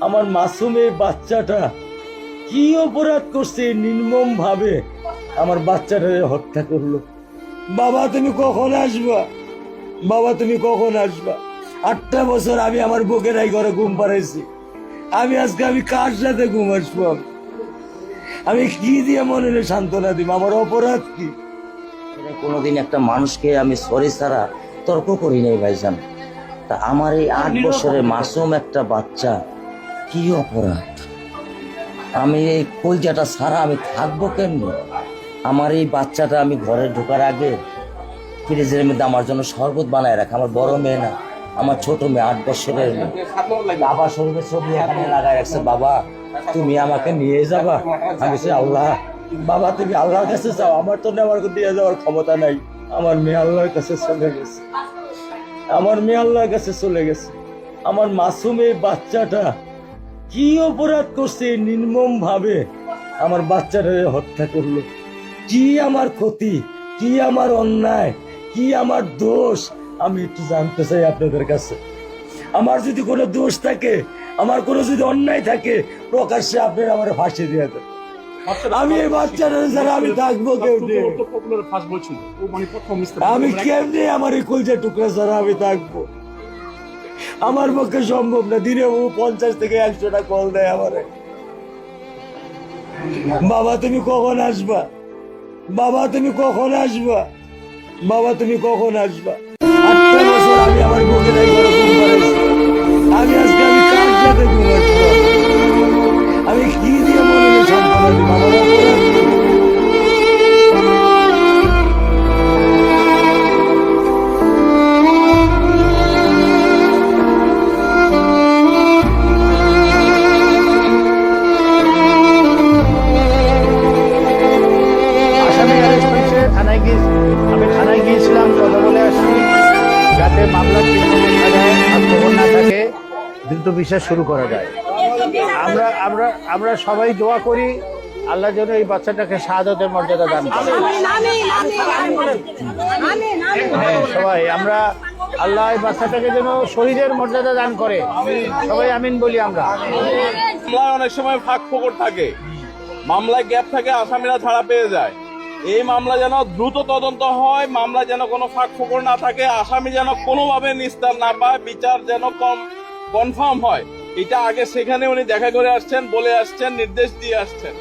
আমার মাসুম এই বাচ্চাটা কি অপরাধ করছে নির্মম ভাবে আমার বাচ্চাটা হত্যা করলো। বাবা তুমি কখন আসবা? বাবা তুমি কখন আসবা? 8টা বছর আমি আমার বুকের এই ঘরে ঘুম পাড়াইছি। আমি কার সাথে ঘুম আসবো? আমি কি দিয়ে মনে সান্ত্বনা দিব? আমার অপরাধ কি? কোনোদিন একটা মানুষকে আমি সরি ছাড়া তর্ক করি নাই ভাইজান। তা আমার এই 8 বছরের মাসুম একটা বাচ্চা কি অপরাধ? আমি এই কলজাটা ছাড়া আমি থাকবো কেমনি? আমার এই বাচ্চাটা আমি ঘরে ঢোকার আগে ফ্রিজের মধ্যে আমার জন্য শরবত বানায় রাখে। আমার বড় মেয়ে না, আমার ছোট মেয়ে 8 বছরের মেয়ে। বাবা শরীরের ছবি এখানে লাগায় রাখছে, বাবা তুমি আমাকে নিয়ে যাবা। আমি বলছি আল্লাহ, বাবা তুমি আল্লাহর কাছে যাও, আমার তো নেওয়ার দিয়ে যাওয়ার ক্ষমতা নাই। আমার মেয়ে আল্লাহর কাছে চলে গেছে, আমার মেয়ে আল্লাহর কাছে চলে গেছে। আমার মাসুম এই বাচ্চাটা কি অপরাধ করছে নির্মম ভাবে আমার বাচ্চাটা হত্যা করলো। কি আমার ক্ষতি, কি আমার অন্যায়, কি আমার দোষ, আমি একটু জানতে চাই আপনাদের কাছে। আমার যদি কোনো দোষ থাকে, আমার কোনো যদি অন্যায় থাকে, প্রকাশ্যে আপনারা আমার ফাঁসি দিয়ে দেন। আমি এই বাচ্চাটা ছাড়া আমি থাকবো কেমনি? আমি কেমনি আমার এই কলজা টুকরা ছাড়া আমি থাকবো? আমার পক্ষে সম্ভব না। দিনে ও 50 থেকে 100টা কল দেয় আমারে। বাবা তুমি কখন আসবা? বাবা তুমি কখন আসবা? বাবা তুমি কখন আসবা? 8টা বছর আমি আমার বুকের এই ঘরে ঘুম পাড়াইছি। আমি কার সাথে ঘুম আসবো? আমি কি দিয়ে মনে সান্ত্বনা দিব? আমার অপরাধ কি? আসামি অ্যারেস্ট হয়েছে, আমি থানায় গিয়েছিলাম, কথা বলে আসছি যাতে মামলার খবর না থাকে, দ্রুত বিচার শুরু করা যায়। আমরা আমরা আমরা সবাই দোয়া করি আল্লাহ যেন এই বাচ্চাটাকে শাহাদাতের মর্যাদা দান করে। হ্যাঁ, সবাই আমরা আল্লাহ এই বাচ্চাটাকে যেন শহীদের মর্যাদা দান করে, সবাই আমিন বলি আমরা। মামলায় অনেক সময় ফাঁক ফোকর থাকে, মামলায় গ্যাপ থাকে, আসামিরা ছাড়া পেয়ে যায়। এই মামলা যেন দ্রুত তদন্ত হয়, মামলা যেন কোনো ফাঁক ফোকর না থাকে, আসামি যেন কোনোভাবে নিস্তার না পায়, বিচার যেন কনফার্ম হয়। এটা আগে সেখানে উনি দেখা করে আসছেন, বলে আসছেন, নির্দেশ দিয়ে আসছেন।